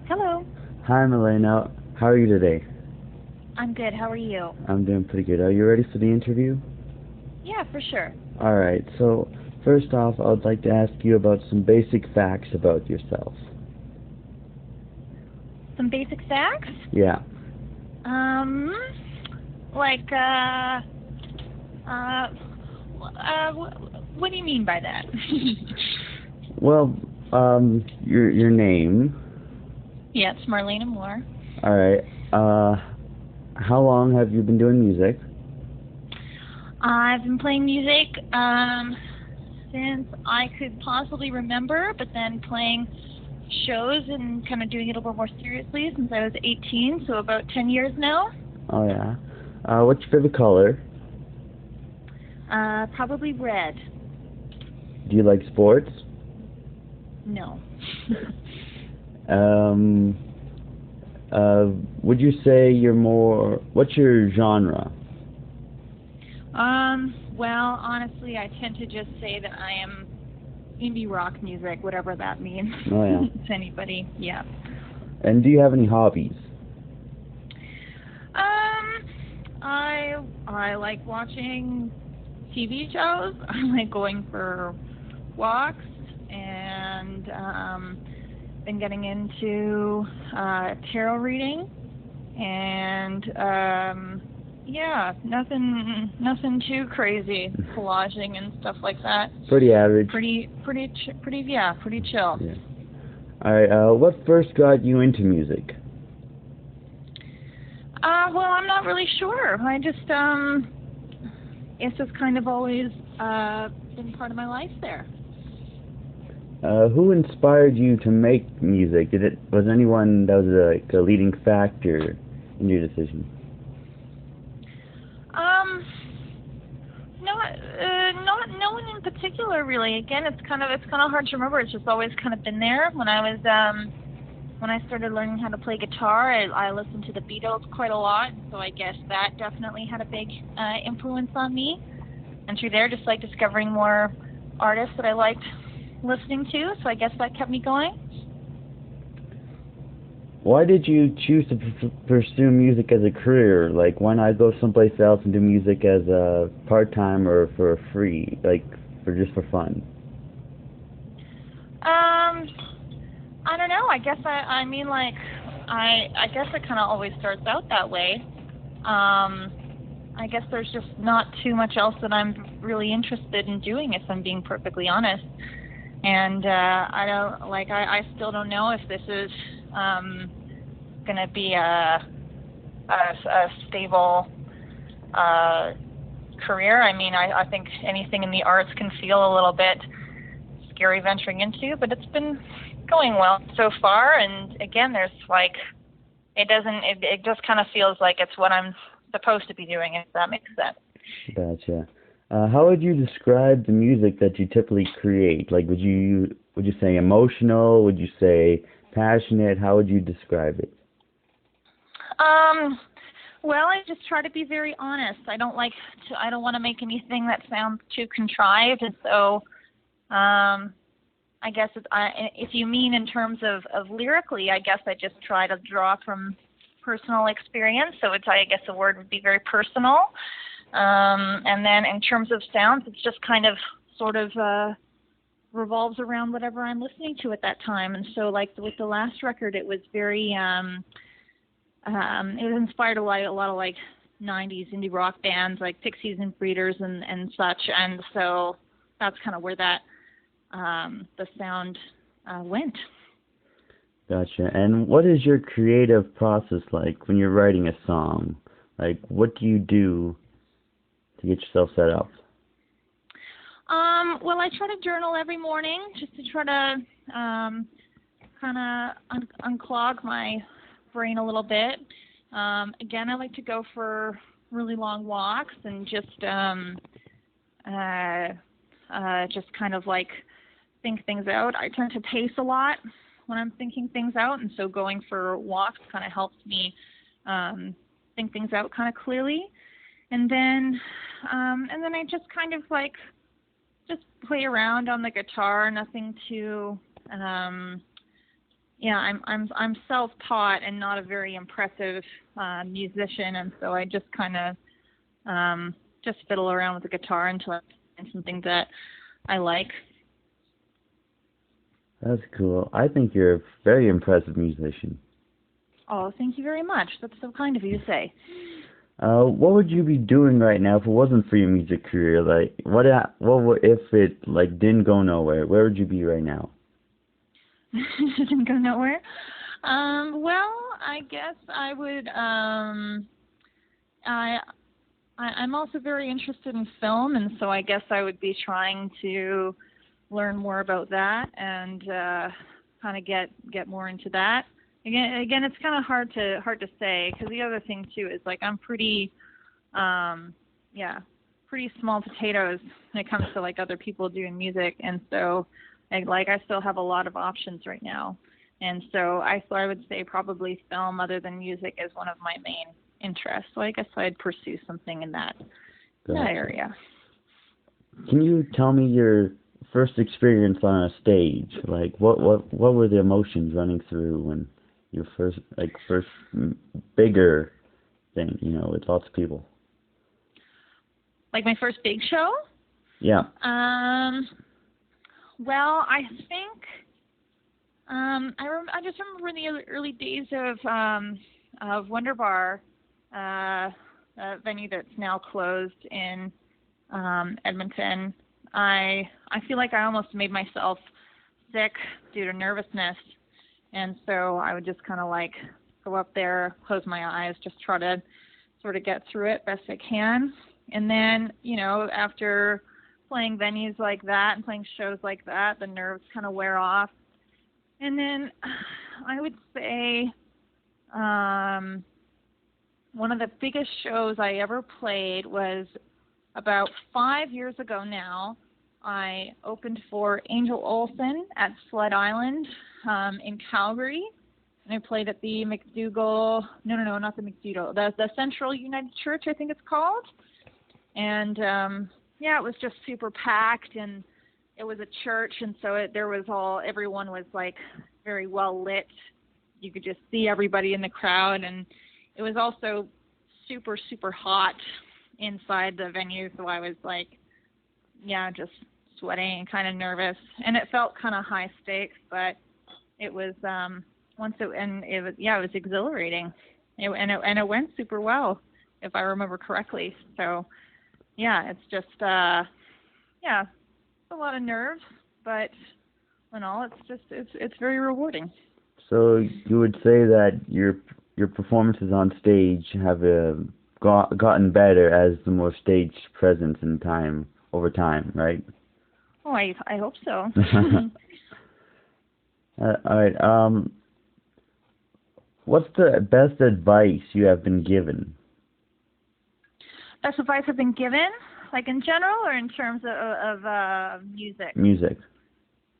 Hello. Hi, Marlaena. How are you today? I'm good. How are you? I'm doing pretty good. Are you ready for the interview? Yeah, for sure. Alright, so first off, I would like to ask you about some basic facts about yourself. Some basic facts? Yeah. Um, like, uh, what do you mean by that? Well, your name. Yeah, it's Marlaena Moore. Alright. How long have you been doing music? I've been playing music, since I could possibly remember, but then playing shows and kind of doing it a little more seriously since I was 18, so about 10 years now. Oh, yeah. What's your favorite color? Probably red. Do you like sports? No. Um, would you say you're more, what's your genre? Well, honestly, I tend to just say that I am indie rock music, whatever that means Oh, yeah. to anybody. Yeah. And do you have any hobbies? I like watching TV shows. I like going for walks, and been getting into tarot reading, and yeah, nothing too crazy. Collaging and stuff like that. Pretty average. Yeah, pretty chill. Yeah. Alright, what first got you into music? Well, I'm not really sure. I just it's just kind of always been part of my life there. Who inspired you to make music? Was anyone that was like a leading factor in your decision? No one in particular really. Again, it's kind of hard to remember. It's just always kind of been there. When I started learning how to play guitar, I listened to the Beatles quite a lot, so I guess that definitely had a big influence on me. And through there, just like discovering more artists that I liked listening to, so I guess that kept me going. Why did you choose to pursue music as a career? Like, why not go someplace else and do music as a part-time or for free, like, for fun? I don't know. I guess I mean like I guess it kind of always starts out that way. I guess there's just not too much else that I'm really interested in doing, if I'm being perfectly honest. And I don't like I still don't know if this is gonna be a stable career. I mean, I think anything in the arts can feel a little bit scary venturing into, but it's been going well so far. And again, there's like it just kind of feels like it's what I'm supposed to be doing, if that makes sense. Gotcha. How would you describe the music that you typically create? Like, would you say emotional? Would you say passionate? How would you describe it? Well, I just try to be very honest. I don't want to make anything that sounds too contrived, and so I guess if you mean in terms of lyrically, I guess I just try to draw from personal experience. So I guess the word would be very personal. And then in terms of sounds, it's just kind of sort of revolves around whatever I'm listening to at that time. And so like with the last record, it was very, it was inspired a lot of like 90s indie rock bands like Pixies and Breeders and such. And so that's kind of where that, the sound went. Gotcha. And what is your creative process like when you're writing a song? Like, what do you do to get yourself set up? Well, I try to journal every morning just to try to kind of unclog my brain a little bit. Again, I like to go for really long walks and just kind of like think things out. I tend to pace a lot when I'm thinking things out, and so going for walks kind of helps me think things out kind of clearly. And then I just kind of like just play around on the guitar, nothing too yeah, I'm self-taught and not a very impressive musician, and so I just kind of just fiddle around with the guitar until I find something that I like. That's cool. I think you're a very impressive musician. Oh, thank you very much. That's so kind of you to say. What would you be doing right now if it wasn't for your music career? Like, if it like didn't go nowhere? Where would you be right now? Didn't go nowhere. Well, I guess I would. I'm also very interested in film, and so I guess I would be trying to learn more about that and kind of get more into that. Again, it's kind of hard to say because the other thing too is like I'm pretty, yeah, pretty small potatoes when it comes to like other people doing music, and so I still have a lot of options right now, and so I would say probably film other than music is one of my main interests. So I guess I'd pursue something in that Gotcha. area. Can you tell me your first experience on a stage? Like, what were the emotions running through when your first bigger thing, with lots of people? Like my first big show? Yeah. Well, I think I just remember in the early days of Wonder Bar, a venue that's now closed in Edmonton. I feel like I almost made myself sick due to nervousness, and so I would just kind of like go up there, close my eyes, just try to sort of get through it best I can. And then, after playing venues like that and playing shows like that, the nerves kind of wear off. And then I would say one of the biggest shows I ever played was about 5 years ago now. I opened for Angel Olsen at Sled Island in Calgary. And I played at the McDougall, no, not the McDougall, the Central United Church, I think it's called. And yeah, it was just super packed, and it was a church, and so everyone was like very well lit. You could just see everybody in the crowd, and it was also super, super hot inside the venue, so I was like, yeah, just sweating and kind of nervous, and it felt kind of high stakes, but it was it was exhilarating, and it went super well, if I remember correctly. So yeah, it's just yeah, a lot of nerves, but in all, it's very rewarding. So you would say that your performances on stage have gotten better as the more stage presence and time over time, right? Oh, I hope so. All right. What's the best advice you have been given? Best advice I've been given, like in general, or in terms of music? Music.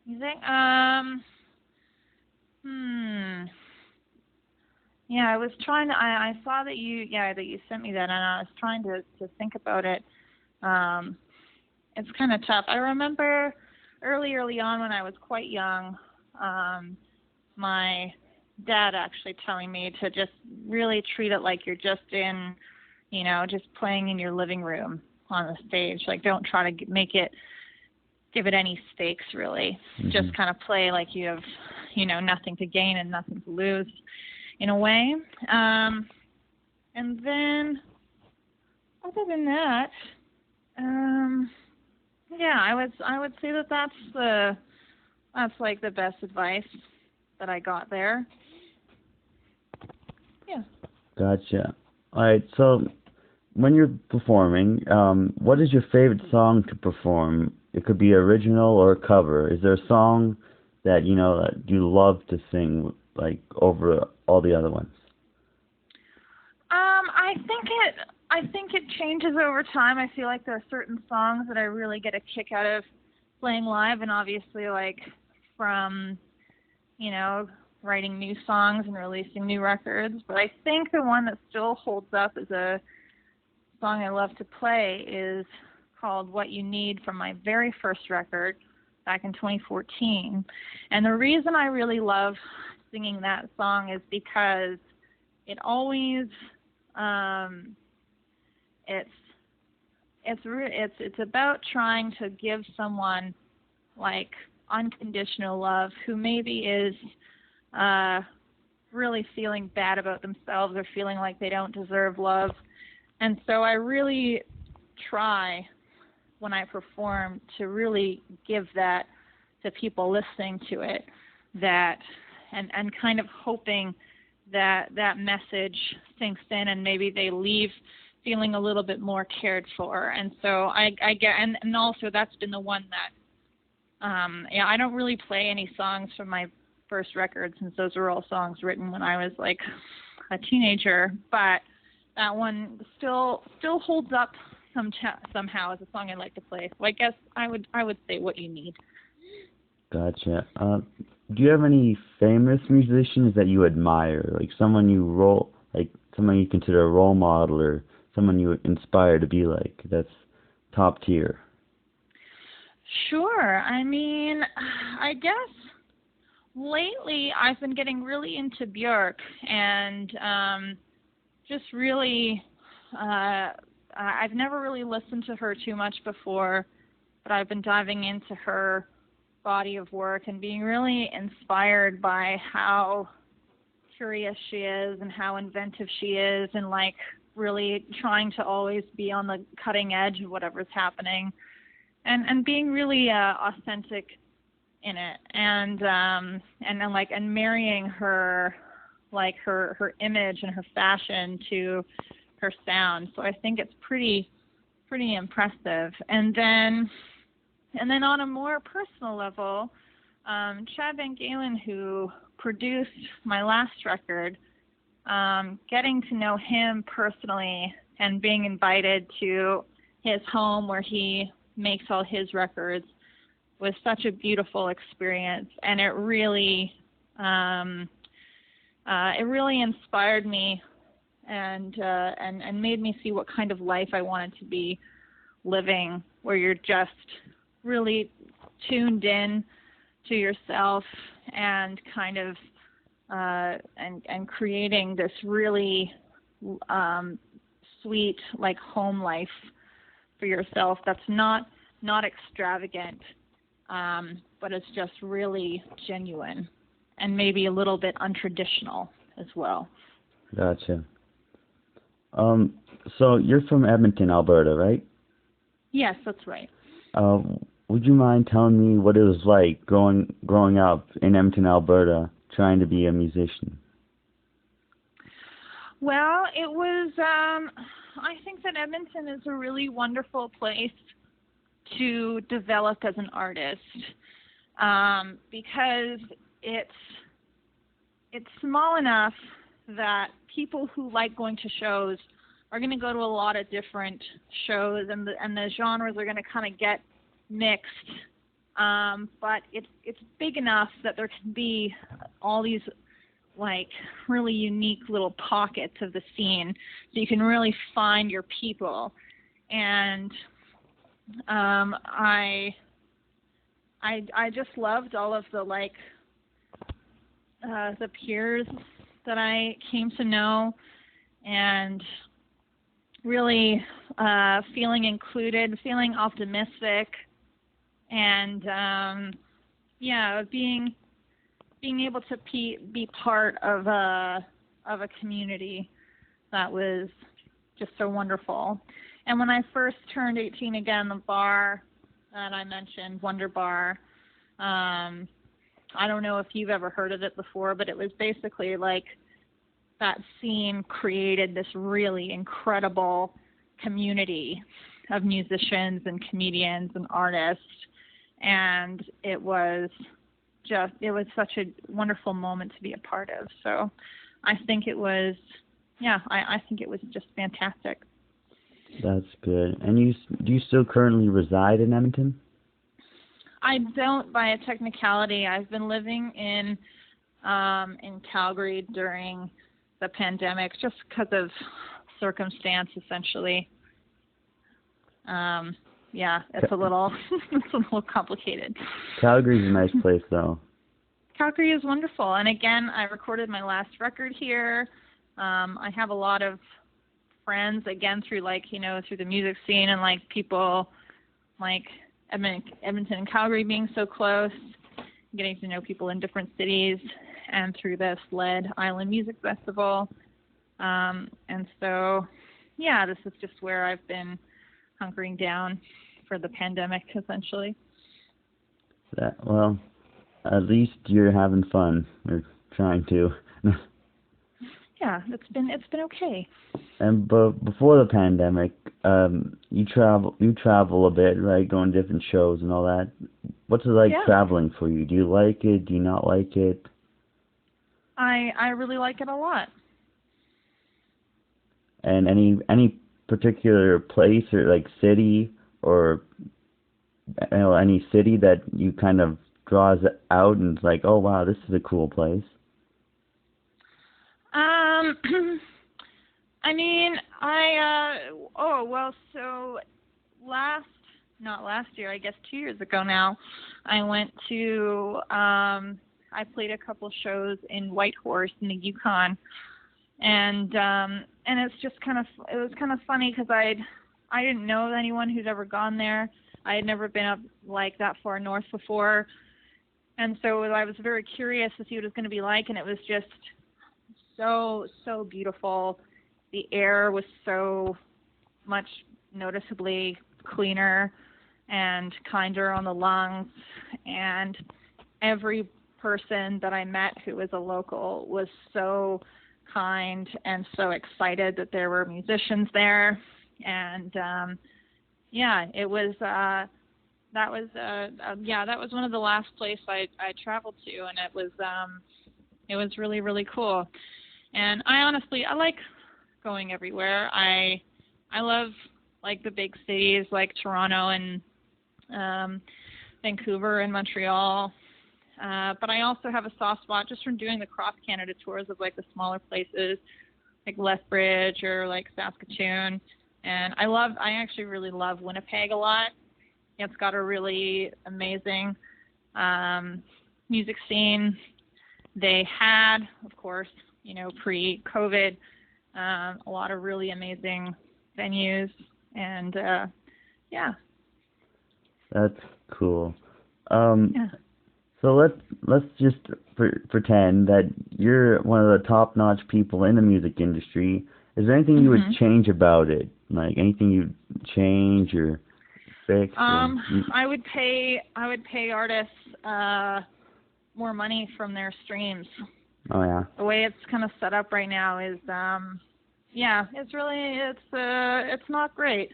Music. Yeah, I was trying to. I saw that you sent me that, and I was trying to think about it. It's kind of tough. I remember early on when I was quite young, my dad actually telling me to just really treat it like you're just just playing in your living room on the stage. Like, don't try to give it any stakes, really. Mm-hmm. Just kind of play like you have, nothing to gain and nothing to lose, in a way. And then, other than that, yeah, I would say that's like the best advice that I got there. Yeah. Gotcha. All right. So, when you're performing, what is your favorite song to perform? It could be original or a cover. Is there a song that that you love to sing, like, over all the other ones? I think it changes over time. I feel like there are certain songs that I really get a kick out of playing live, and obviously, like, from writing new songs and releasing new records. But I think the one that still holds up as a song I love to play is called What You Need, from my very first record back in 2014. And the reason I really love singing that song is because it always it's about trying to give someone like unconditional love who maybe is really feeling bad about themselves or feeling like they don't deserve love. And so I really try when I perform to really give that to people listening to it, that and kind of hoping that that message sinks in and maybe they leave feeling a little bit more cared for. And so I get, and also that's been the one that yeah, I don't really play any songs from my first record since those were all songs written when I was like a teenager, but that one still holds up somehow as a song I like to play. So I guess I would say What You Need. Gotcha. Do you have any famous musicians that you admire, like someone you consider a role model or someone you inspire to be like, that's top tier? Sure. I mean, I guess lately I've been getting really into Björk and just really, I've never really listened to her too much before, but I've been diving into her body of work and being really inspired by how curious she is and how inventive she is and like really trying to always be on the cutting edge of whatever's happening and being really authentic in it and then like and marrying her like her image and her fashion to her sound. So I think it's pretty impressive. And then on a more personal level, Chad Van Galen, who produced my last record, getting to know him personally and being invited to his home where he makes all his records was such a beautiful experience, and it really inspired me and made me see what kind of life I wanted to be living, where you're just really tuned in to yourself and kind of and creating this really sweet like home life for yourself that's not extravagant, but it's just really genuine and maybe a little bit untraditional as well. Gotcha. So you're from Edmonton, Alberta, right? Yes, that's right. Would you mind telling me what it was like growing up in Edmonton, Alberta, trying to be a musician? Well, it was, I think that Edmonton is a really wonderful place to develop as an artist, because it's small enough that people who like going to shows are going to go to a lot of different shows, and the genres are going to kind of get mixed. But it's big enough that there can be all these like really unique little pockets of the scene, so you can really find your people. And I just loved all of the like the peers that I came to know, and really feeling included, feeling optimistic, and being able to be part of a community that was just so wonderful. And when I first turned 18 again, the bar that I mentioned, Wonder Bar, I don't know if you've ever heard of it before, but it was basically like that scene created this really incredible community of musicians and comedians and artists, and it was such a wonderful moment to be a part of. So I think it was, I think it was just fantastic. That's good. And do you still currently reside in Edmonton? I don't, by a technicality. I've been living in Calgary during the pandemic, just because of circumstance, essentially. It's a little it's a little complicated. Calgary's a nice place, though. Calgary is wonderful. And again, I recorded my last record here. I have a lot of friends, again, through through the music scene and people like Edmonton and Calgary being so close, getting to know people in different cities, and through this Lead Island Music Festival. And so, yeah, this is just where I've been hunkering down for the pandemic, essentially. Well, at least you're having fun. Or trying to. Yeah, it's been okay. And before the pandemic, you travel a bit, right? Going to different shows and all that. What's it like traveling for you? Do you like it? Do you not like it? I really like it a lot. And any particular place or city or any city that you kind of draws out and it's like, oh wow, this is a cool place? I mean, so not last year, I guess 2 years ago now, I went to, I played a couple shows in Whitehorse in the Yukon, and it's just it was kind of funny because I didn't know anyone who'd ever gone there. I had never been up that far north before, and so I was very curious to see what it was going to be like, and it was just so beautiful. The air was so much noticeably cleaner and kinder on the lungs, and every person that I met who was a local was so kind and so excited that there were musicians there. And it was that was one of the last places I traveled to, and it was really, really cool. And I like going everywhere. I love the big cities like Toronto and Vancouver and Montreal. But I also have a soft spot just from doing the cross Canada tours of the smaller places like Lethbridge or Saskatoon. And I actually really love Winnipeg a lot. It's got a really amazing music scene. They had, of course, pre-COVID, a lot of really amazing venues, and That's cool. So let's just pretend that you're one of the top-notch people in the music industry. Is there anything you would change about it? Anything you'd change or fix? I would pay artists more money from their streams. Oh yeah. The way it's kind of set up right now is it's not great.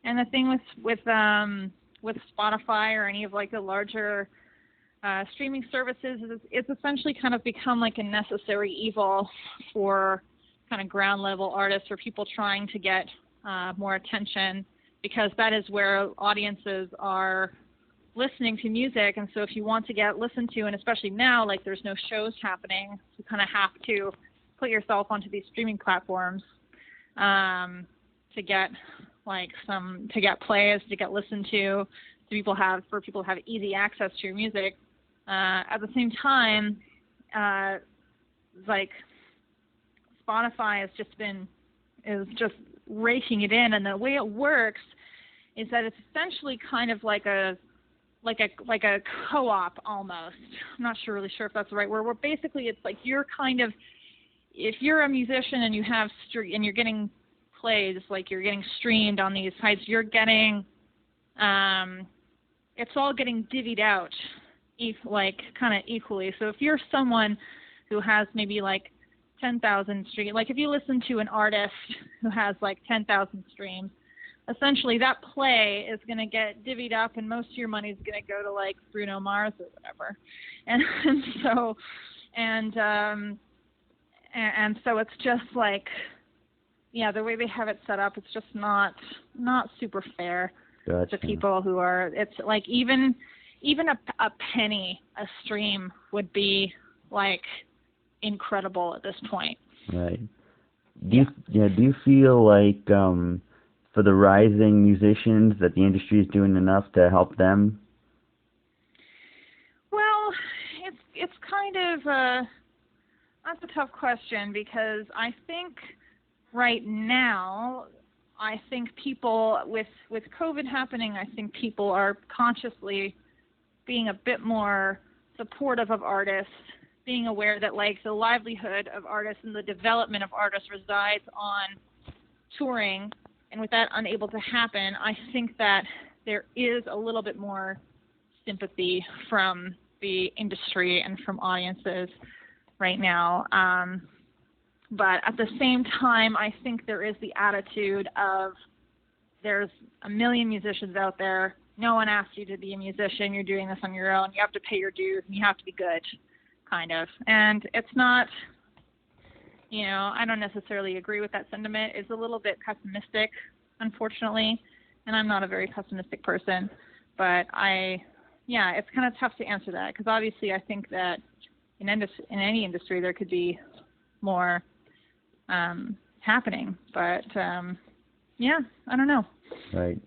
And the thing with Spotify or any of the larger streaming services is it's essentially kind of become a necessary evil for kind of ground level artists or people trying to get more attention, because that is where audiences are listening to music. And so if you want to get listened to, and especially now, there's no shows happening, you kind of have to put yourself onto these streaming platforms to get to get plays, to get listened to, for people to have easy access to your music. At the same time, Spotify is just raking it in, and the way it works is that it's essentially kind of like a co-op almost. I'm not really sure if that's the right word. Where basically it's you're kind of, if you're a musician and you have and you're getting plays, you're getting streamed on these sites, you're getting it's all getting divvied out kind of equally. So if you're someone who has maybe 10,000 streams, if you listen to an artist who has 10,000 streams, essentially that play is going to get divvied up, and most of your money is going to go to Bruno Mars or whatever. And so it's just the way they have it set up, it's just not super fair. Gotcha. To people who are, it's even a penny a stream would be incredible at this point. Right. Do you feel for the rising musicians that the industry is doing enough to help them? Well, it's kind of that's a tough question because I think right now, I think people with COVID happening, I think people are consciously being a bit more supportive of artists, being aware that like the livelihood of artists and the development of artists resides on touring, and with that unable to happen, I think that there is a little bit more sympathy from the industry and from audiences right now. But at the same time, I think there is the attitude of there's a million musicians out there. No one asked you to be a musician. You're doing this on your own. You have to pay your dues, and you have to be good, kind of. And it's not, I don't necessarily agree with that sentiment. It's a little bit pessimistic, unfortunately, and I'm not a very pessimistic person. But it's kind of tough to answer that because obviously I think that in any industry there could be more happening, but I don't know. Right.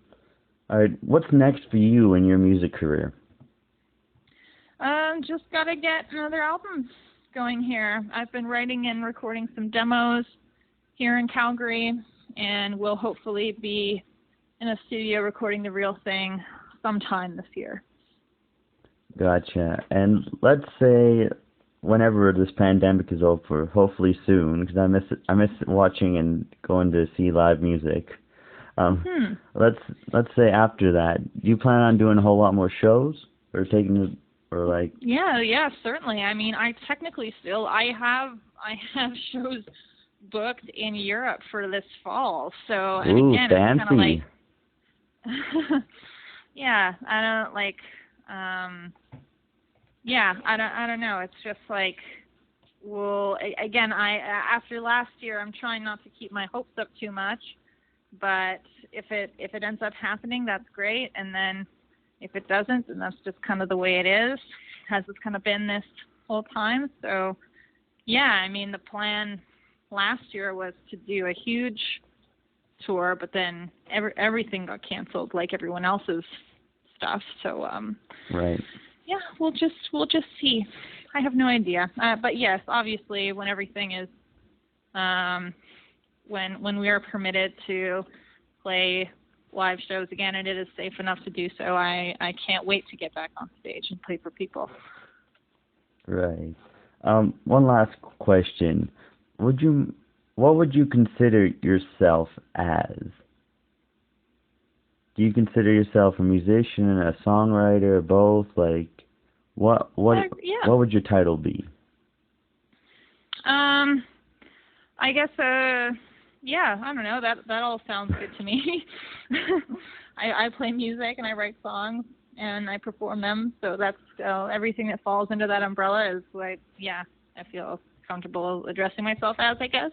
All right. What's next for you in your music career? Just gotta get another album going here. I've been writing and recording some demos here in Calgary, and we'll hopefully be in a studio recording the real thing sometime this year. Gotcha. And let's say whenever this pandemic is over, hopefully soon, because I miss watching and going to see live music. Let's say after that, do you plan on doing a whole lot more shows or Yeah, certainly. I mean, I technically still I have shows booked in Europe for this fall. So and ooh, again, fancy. It's kind of like yeah, I don't like I don't know. It's just like, well, again, after last year, I'm trying not to keep my hopes up too much. But if it ends up happening, that's great. And then if it doesn't, then that's just kind of the way it is. Has it's kind of been this whole time. So yeah, I mean, the plan last year was to do a huge tour, but then everything got canceled, like everyone else's stuff. So right. Yeah, we'll just see. I have no idea. But yes, obviously, when everything is, when we are permitted to play live shows again, and it is safe enough to do so, I can't wait to get back on stage and play for people. Right. One last question. What would you consider yourself as? Do you consider yourself a musician, a songwriter, both? Like, what would your title be? I guess I don't know. That all sounds good to me. I play music and I write songs and I perform them. So that's everything that falls under that umbrella is like, I feel comfortable addressing myself as, I guess.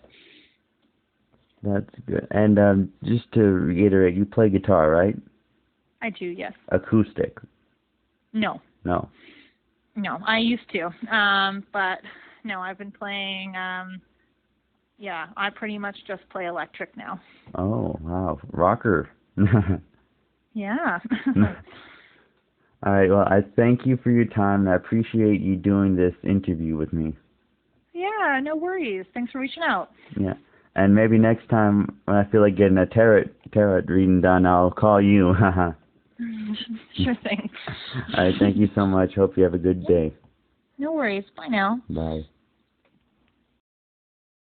That's good. And just to reiterate, you play guitar, right? I do, yes. Acoustic? No. No. No, I used to. But no, I've been playing, I pretty much just play electric now. Oh, wow. Rocker. Yeah. All right, well, I thank you for your time, and I appreciate you doing this interview with me. Yeah, no worries. Thanks for reaching out. Yeah. And maybe next time when I feel like getting a tarot reading done, I'll call you. Sure thing. All right, thank you so much. Hope you have a good day. No worries. Bye now. Bye.